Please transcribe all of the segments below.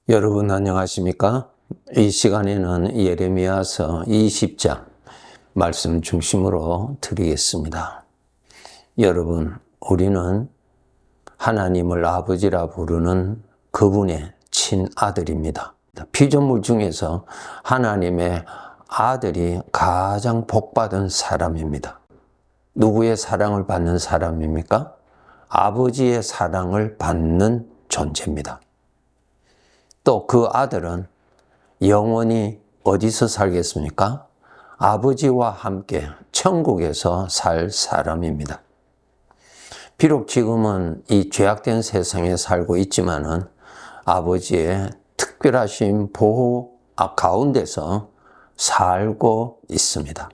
여러분 안녕하십니까? 이 시간에는 예레미야서 20장 말씀 중심으로 드리겠습니다. 여러분, 우리는 하나님을 아버지라 부르는 그분의 친아들입니다. 피조물 중에서 하나님의 아들이 가장 복받은 사람입니다. 누구의 사랑을 받는 사람입니까? 아버지의 사랑을 받는 존재입니다. 또 그 아들은 영원히 어디서 살겠습니까? 아버지와 함께 천국에서 살 사람입니다. 비록 지금은 이 죄악된 세상에 살고 있지만은 아버지의 특별하신 보호 가운데서 살고 있습니다.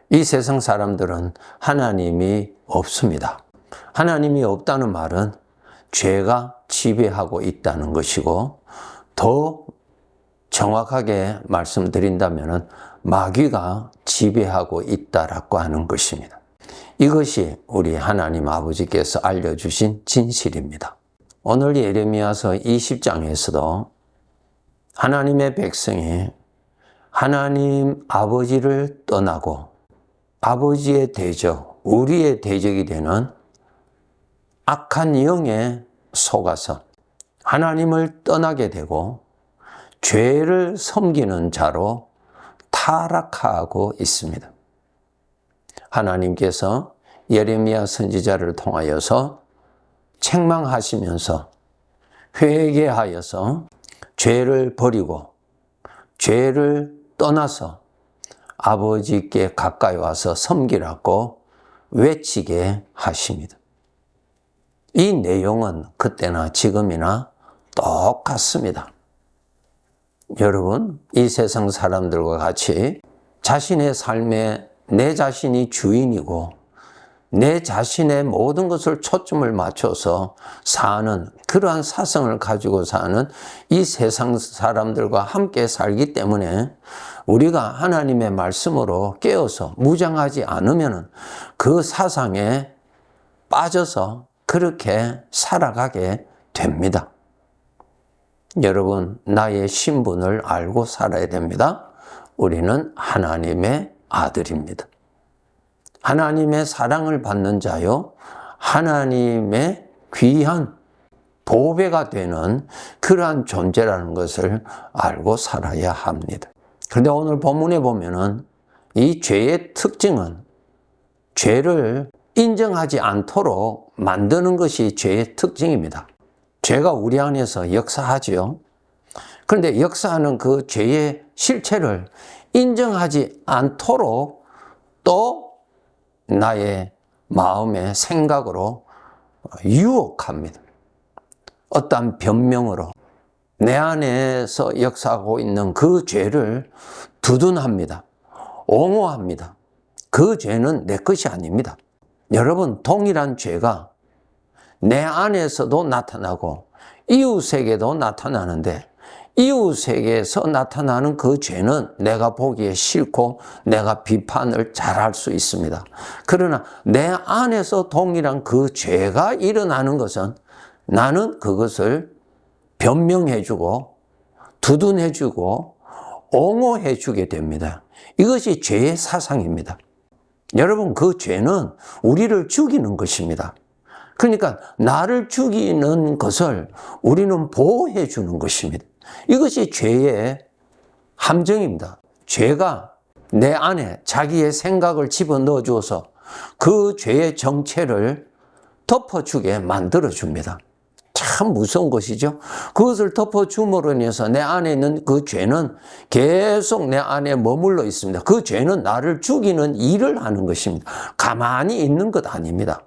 이 세상 사람들은 하나님이 없습니다. 하나님이 없다는 말은 죄가 지배하고 있다는 것이고, 더 정확하게 말씀드린다면 마귀가 지배하고 있다라고 하는 것입니다. 이것이 우리 하나님 아버지께서 알려주신 진실입니다. 오늘 예레미야서 20장에서도 하나님의 백성이 하나님 아버지를 떠나고 아버지의 대적, 우리의 대적이 되는 악한 영에 속아서 하나님을 떠나게 되고 죄를 섬기는 자로 타락하고 있습니다. 하나님께서 예레미야 선지자를 통하여서 책망하시면서 회개하여서 죄를 버리고 죄를 떠나서 아버지께 가까이 와서 섬기라고 외치게 하십니다. 이 내용은 그때나 지금이나 똑같습니다. 여러분, 이 세상 사람들과 같이 자신의 삶에 내 자신이 주인이고 내 자신의 모든 것을 초점을 맞춰서 사는 그러한 사상을 가지고 사는 이 세상 사람들과 함께 살기 때문에 우리가 하나님의 말씀으로 깨어서 무장하지 않으면 그 사상에 빠져서 그렇게 살아가게 됩니다. 여러분, 나의 신분을 알고 살아야 됩니다. 우리는 하나님의 아들입니다. 하나님의 사랑을 받는 자요, 하나님의 귀한 보배가 되는 그러한 존재라는 것을 알고 살아야 합니다. 그런데 오늘 본문에 보면은 이 죄의 특징은 죄를 인정하지 않도록 만드는 것이 죄의 특징입니다. 죄가 우리 안에서 역사하지요. 그런데 역사하는 그 죄의 실체를 인정하지 않도록 또 나의 마음의 생각으로 유혹합니다. 어떠한 변명으로 내 안에서 역사하고 있는 그 죄를 두둔합니다. 옹호합니다. 그 죄는 내 것이 아닙니다. 여러분, 동일한 죄가 내 안에서도 나타나고 이웃에게도 나타나는데 이웃에게서 나타나는 그 죄는 내가 보기에 싫고 내가 비판을 잘할 수 있습니다. 그러나 내 안에서 동일한 그 죄가 일어나는 것은 나는 그것을 변명해주고 두둔해주고 옹호해주게 됩니다. 이것이 죄의 사상입니다. 여러분, 그 죄는 우리를 죽이는 것입니다. 그러니까 나를 죽이는 것을 우리는 보호해 주는 것입니다. 이것이 죄의 함정입니다. 죄가 내 안에 자기의 생각을 집어넣어 주어서 그 죄의 정체를 덮어주게 만들어줍니다. 참 무서운 것이죠. 그것을 덮어줌으로 인해서 내 안에 있는 그 죄는 계속 내 안에 머물러 있습니다. 그 죄는 나를 죽이는 일을 하는 것입니다. 가만히 있는 것 아닙니다.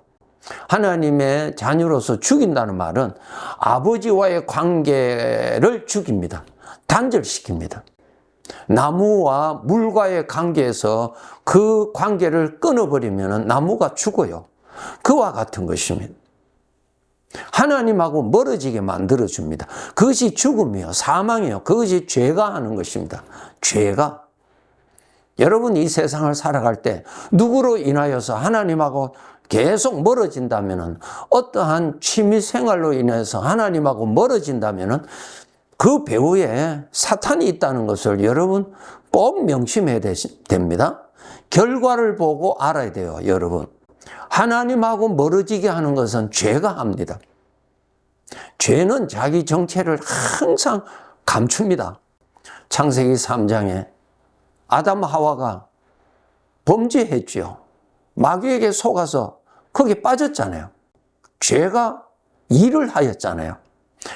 하나님의 자녀로서 죽인다는 말은 아버지와의 관계를 죽입니다. 단절시킵니다. 나무와 물과의 관계에서 그 관계를 끊어버리면 나무가 죽어요. 그와 같은 것입니다. 하나님하고 멀어지게 만들어줍니다. 그것이 죽음이요, 사망이요. 그것이 죄가 하는 것입니다. 죄가. 여러분, 이 세상을 살아갈 때 누구로 인하여서 하나님하고 계속 멀어진다면, 어떠한 취미 생활로 인해서 하나님하고 멀어진다면 그 배후에 사탄이 있다는 것을 여러분 꼭 명심해야 됩니다. 결과를 보고 알아야 돼요, 여러분. 하나님하고 멀어지게 하는 것은 죄가 합니다. 죄는 자기 정체를 항상 감춥니다. 창세기 3장에 아담 하와가 범죄했죠. 마귀에게 속아서 거기에 빠졌잖아요. 죄가 일을 하였잖아요.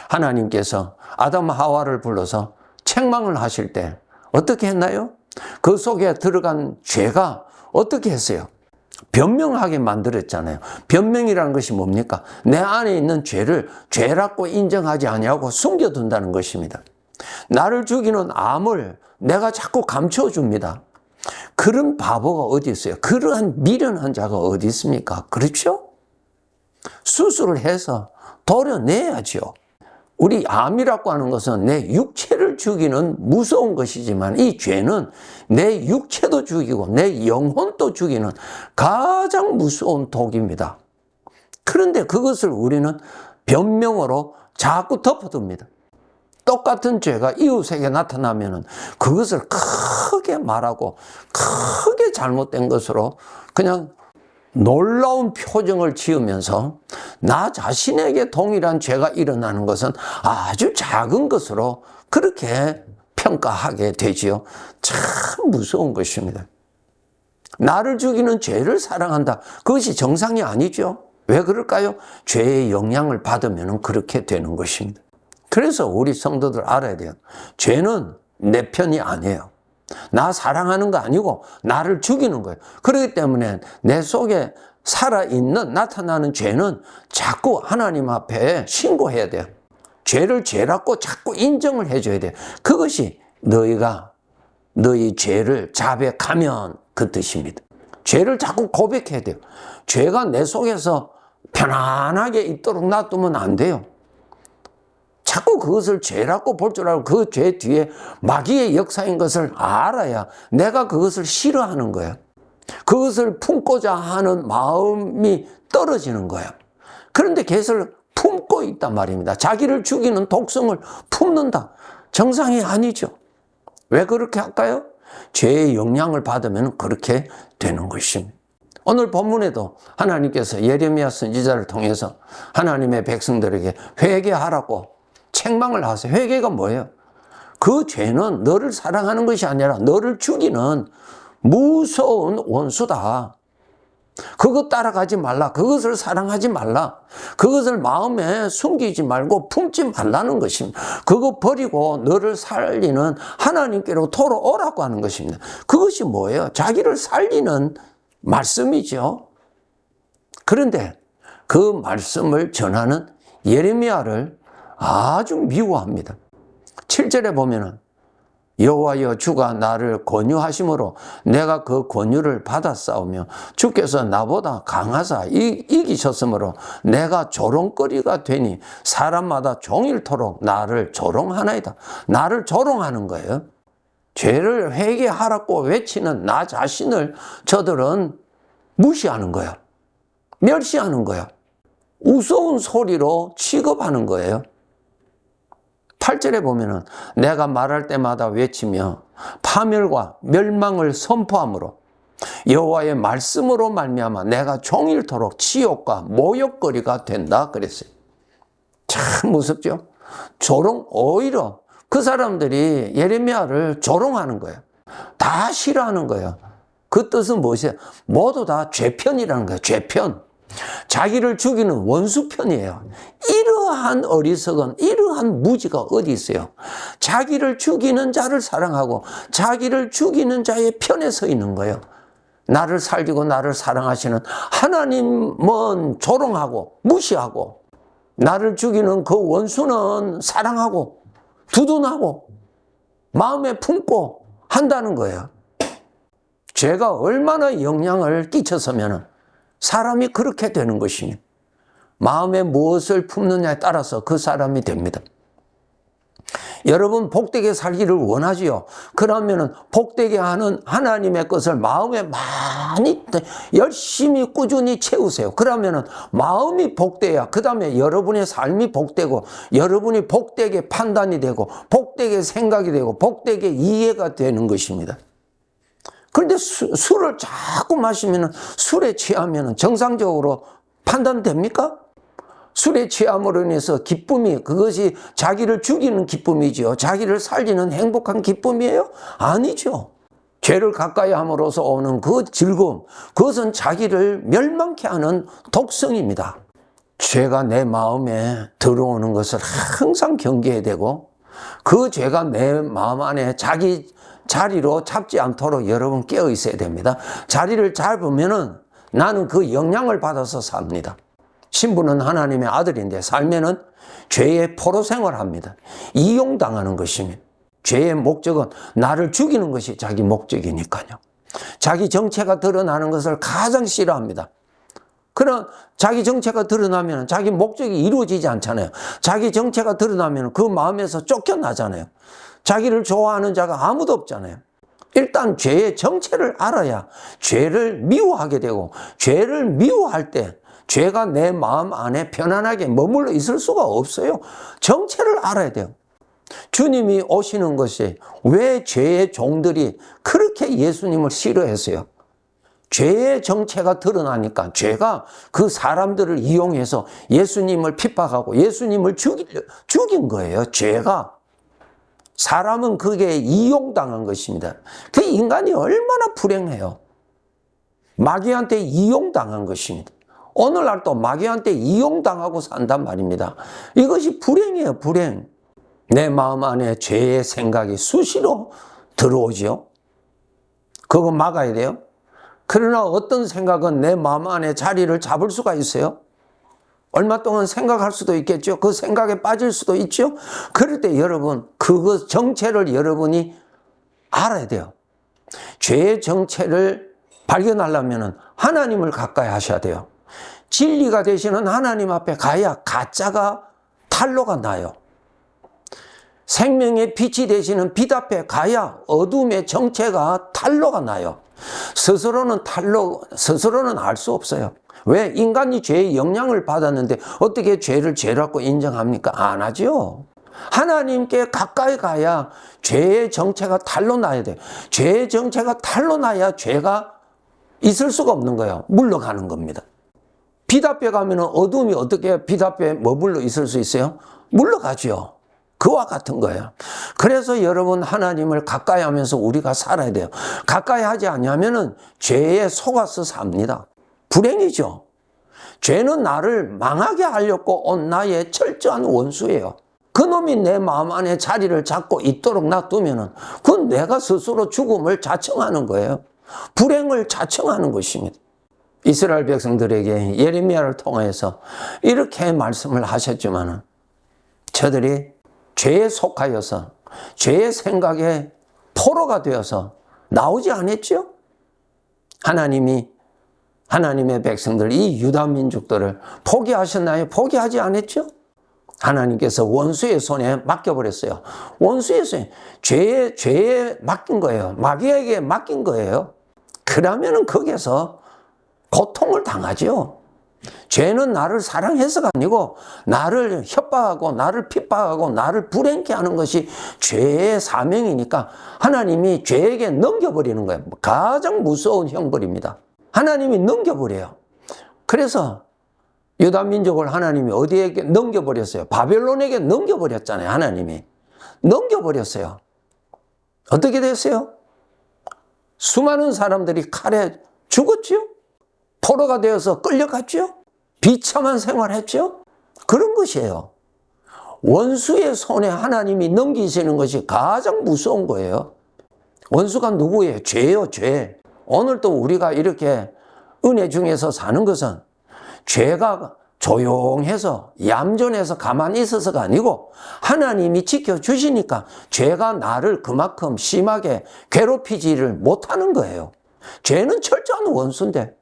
하나님께서 아담 하와를 불러서 책망을 하실 때 어떻게 했나요? 그 속에 들어간 죄가 어떻게 했어요? 변명하게 만들었잖아요. 변명이라는 것이 뭡니까? 내 안에 있는 죄를 죄라고 인정하지 아니하고 숨겨둔다는 것입니다. 나를 죽이는 암을 내가 자꾸 감춰줍니다. 그런 바보가 어디 있어요? 그러한 미련한 자가 어디 있습니까? 그렇죠? 수술을 해서 도려내야죠. 우리 암이라고 하는 것은 내 육체를 죽이는 무서운 것이지만 이 죄는 내 육체도 죽이고 내 영혼도 죽이는 가장 무서운 독입니다. 그런데 그것을 우리는 변명으로 자꾸 덮어둡니다. 똑같은 죄가 이웃에게 나타나면 그것을 크게 말하고 크게 잘못된 것으로 그냥 놀라운 표정을 지으면서 나 자신에게 동일한 죄가 일어나는 것은 아주 작은 것으로 그렇게 평가하게 되지요. 참 무서운 것입니다. 나를 죽이는 죄를 사랑한다. 그것이 정상이 아니죠. 왜 그럴까요? 죄의 영향을 받으면 그렇게 되는 것입니다. 그래서 우리 성도들 알아야 돼요. 죄는 내 편이 아니에요. 나 사랑하는 거 아니고 나를 죽이는 거예요. 그렇기 때문에 내 속에 살아있는 나타나는 죄는 자꾸 하나님 앞에 신고해야 돼요. 죄를 죄라고 자꾸 인정을 해줘야 돼요. 그것이 너희 죄를 자백하면 그 뜻입니다. 죄를 자꾸 고백해야 돼요. 죄가 내 속에서 편안하게 있도록 놔두면 안 돼요. 자꾸 그것을 죄라고 볼 줄 알고 그 죄 뒤에 마귀의 역사인 것을 알아야 내가 그것을 싫어하는 거예요. 그것을 품고자 하는 마음이 떨어지는 거예요. 그런데 그것을 품고 있단 말입니다. 자기를 죽이는 독성을 품는다. 정상이 아니죠. 왜 그렇게 할까요? 죄의 영향을 받으면 그렇게 되는 것입니다. 오늘 본문에도 하나님께서 예레미야 선지자를 통해서 하나님의 백성들에게 회개하라고 책망을 하세요. 회개가 뭐예요? 그 죄는 너를 사랑하는 것이 아니라 너를 죽이는 무서운 원수다. 그것 따라가지 말라. 그것을 사랑하지 말라. 그것을 마음에 숨기지 말고 품지 말라는 것입니다. 그거 버리고 너를 살리는 하나님께로 돌아오라고 하는 것입니다. 그것이 뭐예요? 자기를 살리는 말씀이죠. 그런데 그 말씀을 전하는 예레미야를 아주 미워합니다. 7절에 보면은 여호와여 주가 나를 권유하심으로 내가 그 권유를 받았사오며 주께서 나보다 강하사 이기셨으므로 내가 조롱거리가 되니 사람마다 종일토록 나를 조롱하나이다. 나를 조롱하는 거예요. 죄를 회개하라고 외치는 나 자신을 저들은 무시하는 거예요. 멸시하는 거예요. 우스운 소리로 취급하는 거예요. 8절에 보면은 내가 말할 때마다 외치며 파멸과 멸망을 선포함으로 여호와의 말씀으로 말미암아 내가 종일토록 치욕과 모욕거리가 된다 그랬어요. 참 무섭죠? 오히려 그 사람들이 예레미야를 조롱하는 거예요. 다 싫어하는 거예요. 그 뜻은 무엇이에요? 모두 다 죄편이라는 거예요. 죄편. 자기를 죽이는 원수편이에요. 이러한 어리석은 이러한 무지가 어디 있어요? 자기를 죽이는 자를 사랑하고 자기를 죽이는 자의 편에 서 있는 거예요. 나를 살리고 나를 사랑하시는 하나님은 조롱하고 무시하고 나를 죽이는 그 원수는 사랑하고 두둔하고 마음에 품고 한다는 거예요. 죄가 얼마나 영향을 끼쳤으면 사람이 그렇게 되는 것입니다. 마음에 무엇을 품느냐에 따라서 그 사람이 됩니다. 여러분 복되게 살기를 원하지요. 그러면은 복되게 하는 하나님의 것을 마음에 많이 열심히 꾸준히 채우세요. 그러면은 마음이 복돼야 그 다음에 여러분의 삶이 복되고 여러분이 복되게 판단이 되고 복되게 생각이 되고 복되게 이해가 되는 것입니다. 그런데 술을 자꾸 마시면은 술에 취하면은 정상적으로 판단됩니까? 술에 취함으로 인해서 기쁨이 그것이 자기를 죽이는 기쁨이지요. 자기를 살리는 행복한 기쁨이에요? 아니죠. 죄를 가까이 함으로써 오는 그 즐거움, 그것은 자기를 멸망케 하는 독성입니다. 죄가 내 마음에 들어오는 것을 항상 경계해야 되고 그 죄가 내 마음 안에 자기 자리로 잡지 않도록 여러분 깨어 있어야 됩니다. 자리를 잡으면은 나는 그 영향을 받아서 삽니다. 신부는 하나님의 아들인데 살면은 죄의 포로 생활합니다. 이용당하는 것입니다. 죄의 목적은 나를 죽이는 것이 자기 목적이니까요. 자기 정체가 드러나는 것을 가장 싫어합니다. 그런 자기 정체가 드러나면 자기 목적이 이루어지지 않잖아요. 자기 정체가 드러나면 그 마음에서 쫓겨나잖아요. 자기를 좋아하는 자가 아무도 없잖아요. 일단 죄의 정체를 알아야 죄를 미워하게 되고 죄를 미워할 때 죄가 내 마음 안에 편안하게 머물러 있을 수가 없어요. 정체를 알아야 돼요. 주님이 오시는 것이 왜 죄의 종들이 그렇게 예수님을 싫어했어요? 죄의 정체가 드러나니까 죄가 그 사람들을 이용해서 예수님을 핍박하고 예수님을 죽인 거예요. 죄가. 사람은 그게 이용당한 것입니다. 그 인간이 얼마나 불행해요. 마귀한테 이용당한 것입니다. 오늘날 또 마귀한테 이용당하고 산단 말입니다. 이것이 불행이에요, 불행. 내 마음 안에 죄의 생각이 수시로 들어오죠. 그거 막아야 돼요. 그러나 어떤 생각은 내 마음 안에 자리를 잡을 수가 있어요. 얼마 동안 생각할 수도 있겠죠. 그 생각에 빠질 수도 있죠. 그럴 때 여러분, 그거 정체를 여러분이 알아야 돼요. 죄의 정체를 발견하려면 하나님을 가까이 하셔야 돼요. 진리가 되시는 하나님 앞에 가야 가짜가 탄로가 나요. 생명의 빛이 되시는 빛 앞에 가야 어둠의 정체가 탄로가 나요. 스스로는 알 수 없어요. 왜? 인간이 죄의 영향을 받았는데 어떻게 죄를 죄라고 인정합니까? 안 하죠. 하나님께 가까이 가야 죄의 정체가 탄로 나야 돼요. 죄의 정체가 탄로 나야 죄가 있을 수가 없는 거예요. 물러가는 겁니다. 빛 앞에 가면 어둠이 어떻게 빛 앞에 머물러 있을 수 있어요? 물러가죠. 그와 같은 거예요. 그래서 여러분 하나님을 가까이 하면서 우리가 살아야 돼요. 가까이 하지 않으면 죄에 속아서 삽니다. 불행이죠. 죄는 나를 망하게 하려고 온 나의 철저한 원수예요. 그놈이 내 마음 안에 자리를 잡고 있도록 놔두면 그건 내가 스스로 죽음을 자청하는 거예요. 불행을 자청하는 것입니다. 이스라엘 백성들에게 예레미야를 통해서 이렇게 말씀을 하셨지만 저들이 죄에 속하여서 죄의 생각에 포로가 되어서 나오지 않았죠? 하나님의 백성들, 이 유다 민족들을 포기하셨나요? 포기하지 않았죠? 하나님께서 원수의 손에 맡겨버렸어요. 원수의 손에, 죄에 맡긴 거예요. 마귀에게 맡긴 거예요. 그러면은 거기에서 고통을 당하죠. 죄는 나를 사랑해서가 아니고 나를 협박하고 나를 핍박하고 나를 불행케 하는 것이 죄의 사명이니까 하나님이 죄에게 넘겨버리는 거예요. 가장 무서운 형벌입니다. 하나님이 넘겨버려요. 그래서 유다 민족을 하나님이 어디에게 넘겨버렸어요? 바벨론에게 넘겨버렸잖아요. 하나님이 넘겨버렸어요. 어떻게 됐어요? 수많은 사람들이 칼에 죽었죠? 포로가 되어서 끌려갔죠? 비참한 생활했죠? 그런 것이에요. 원수의 손에 하나님이 넘기시는 것이 가장 무서운 거예요. 원수가 누구예요? 죄예요, 죄. 오늘도 우리가 이렇게 은혜 중에서 사는 것은 죄가 조용해서 얌전해서 가만히 있어서가 아니고 하나님이 지켜주시니까 죄가 나를 그만큼 심하게 괴롭히지를 못하는 거예요. 죄는 철저한 원수인데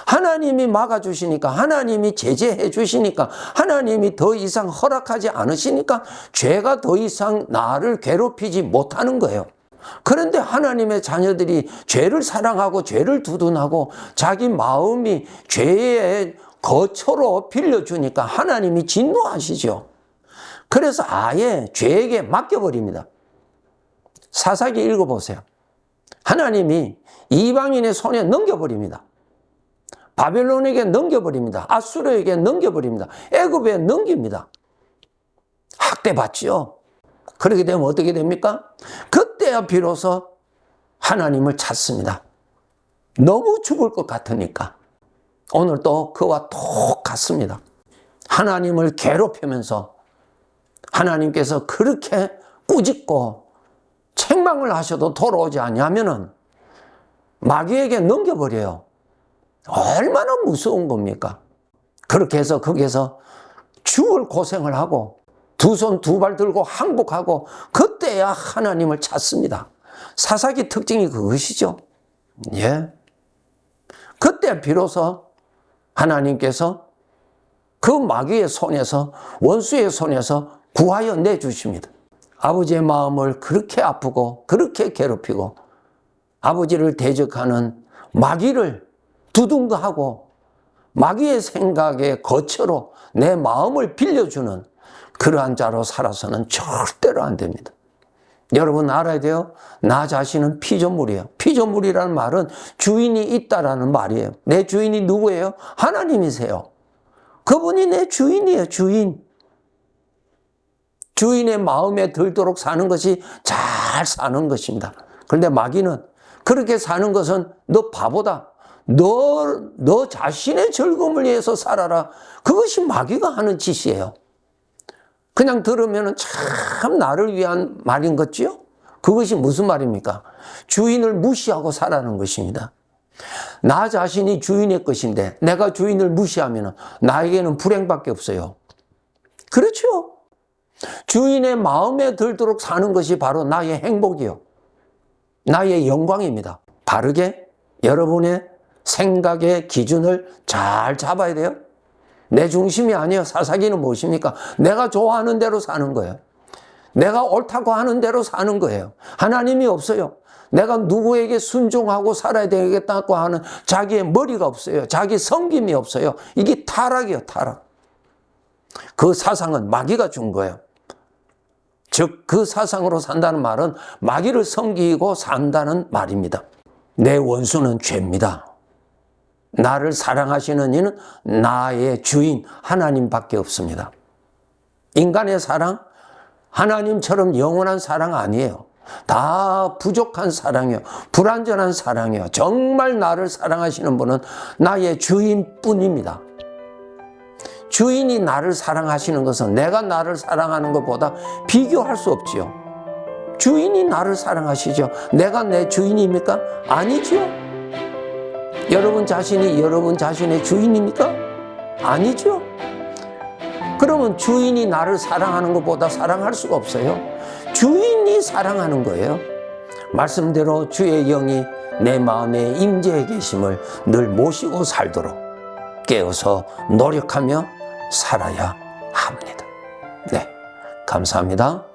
하나님이 막아주시니까, 하나님이 제재해 주시니까, 하나님이 더 이상 허락하지 않으시니까 죄가 더 이상 나를 괴롭히지 못하는 거예요. 그런데 하나님의 자녀들이 죄를 사랑하고 죄를 두둔하고 자기 마음이 죄의 거처로 빌려주니까 하나님이 진노하시죠. 그래서 아예 죄에게 맡겨버립니다. 사사기 읽어보세요. 하나님이 이방인의 손에 넘겨버립니다. 바벨론에게 넘겨버립니다. 아수르에게 넘겨버립니다. 애굽에 넘깁니다. 학대받죠. 그렇게 되면 어떻게 됩니까? 그때야 비로소 하나님을 찾습니다. 너무 죽을 것 같으니까. 오늘 또 그와 똑같습니다. 하나님을 괴롭히면서 하나님께서 그렇게 꾸짖고 책망을 하셔도 돌아오지 않냐면은 마귀에게 넘겨버려요. 얼마나 무서운 겁니까? 그렇게 해서 거기에서 죽을 고생을 하고 두 손 두 발 들고 항복하고 그때야 하나님을 찾습니다. 사사기 특징이 그것이죠. 예. 그때 비로소 하나님께서 그 마귀의 손에서, 원수의 손에서 구하여 내주십니다. 아버지의 마음을 그렇게 아프고 그렇게 괴롭히고 아버지를 대적하는 마귀를 두둔거하고 마귀의 생각의 거처로 내 마음을 빌려주는 그러한 자로 살아서는 절대로 안 됩니다. 여러분 알아야 돼요. 나 자신은 피조물이에요. 피조물이라는 말은 주인이 있다라는 말이에요. 내 주인이 누구예요? 하나님이세요. 그분이 내 주인이에요. 주인. 주인의 마음에 들도록 사는 것이 잘 사는 것입니다. 그런데 마귀는 그렇게 사는 것은 너 바보다. 너 자신의 즐거움을 위해서 살아라. 그것이 마귀가 하는 짓이에요. 그냥 들으면 참 나를 위한 말인 것지요? 그것이 무슨 말입니까? 주인을 무시하고 살아가는 것입니다. 나 자신이 주인의 것인데 내가 주인을 무시하면 나에게는 불행밖에 없어요. 그렇죠? 주인의 마음에 들도록 사는 것이 바로 나의 행복이요. 나의 영광입니다. 바르게 여러분의 생각의 기준을 잘 잡아야 돼요. 내 중심이 아니에요. 사사기는 무엇입니까? 내가 좋아하는 대로 사는 거예요. 내가 옳다고 하는 대로 사는 거예요. 하나님이 없어요. 내가 누구에게 순종하고 살아야 되겠다고 하는 자기의 머리가 없어요. 자기 섬김이 없어요. 이게 타락이에요. 타락. 그 사상은 마귀가 준 거예요. 즉 그 사상으로 산다는 말은 마귀를 섬기고 산다는 말입니다. 내 원수는 죄입니다. 나를 사랑하시는 이는 나의 주인 하나님밖에 없습니다. 인간의 사랑, 하나님처럼 영원한 사랑 아니에요. 다 부족한 사랑이에요. 불완전한 사랑이에요. 정말 나를 사랑하시는 분은 나의 주인뿐입니다. 주인이 나를 사랑하시는 것은 내가 나를 사랑하는 것보다 비교할 수 없지요. 주인이 나를 사랑하시죠. 내가 내 주인입니까? 아니지요. 여러분 자신이 여러분 자신의 주인입니까? 아니죠. 그러면 주인이 나를 사랑하는 것보다 사랑할 수가 없어요. 주인이 사랑하는 거예요. 말씀대로 주의 영이 내 마음에 임재해 계심을 늘 모시고 살도록 깨어서 노력하며 살아야 합니다. 네, 감사합니다.